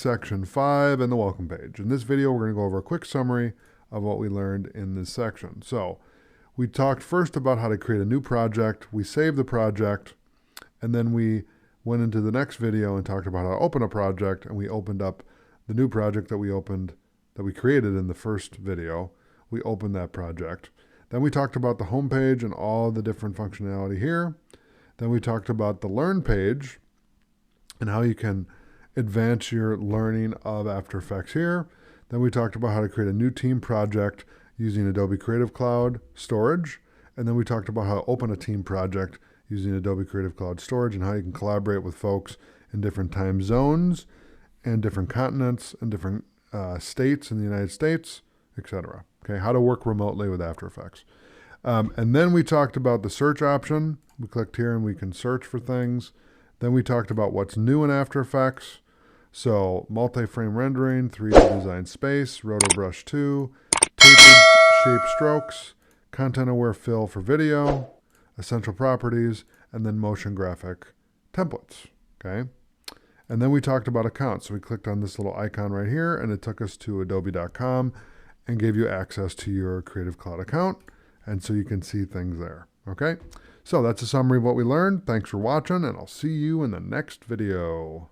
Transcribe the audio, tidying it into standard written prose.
section 5 and the welcome page. In this video, we're going to go over a quick summary of what we learned in this section. So we talked first about how to create a new project. We saved the project, and then we went into the next video and talked about how to open a project, and we opened up the new project that we created in the first video. We opened that project. Then we talked about the home page and all the different functionality here. Then we talked about the learn page and how you can advance your learning of After Effects here. Then we talked about how to create a new team project using Adobe Creative Cloud Storage. And then we talked about how to open a team project using Adobe Creative Cloud Storage and how you can collaborate with folks in different time zones and different continents and different states in the United States, etc. Okay, how to work remotely with After Effects. And then we talked about the search option. We clicked here and we can search for things. Then we talked about what's new in After Effects. So multi-frame rendering, 3D design space, Roto Brush 2, tapered shape strokes, content-aware fill for video, essential properties, and then motion graphic templates. Okay. And then we talked about accounts. So we clicked on this little icon right here, and it took us to adobe.com and gave you access to your Creative Cloud account. And so you can see things there. Okay. So that's a summary of what we learned. Thanks for watching, and I'll see you in the next video.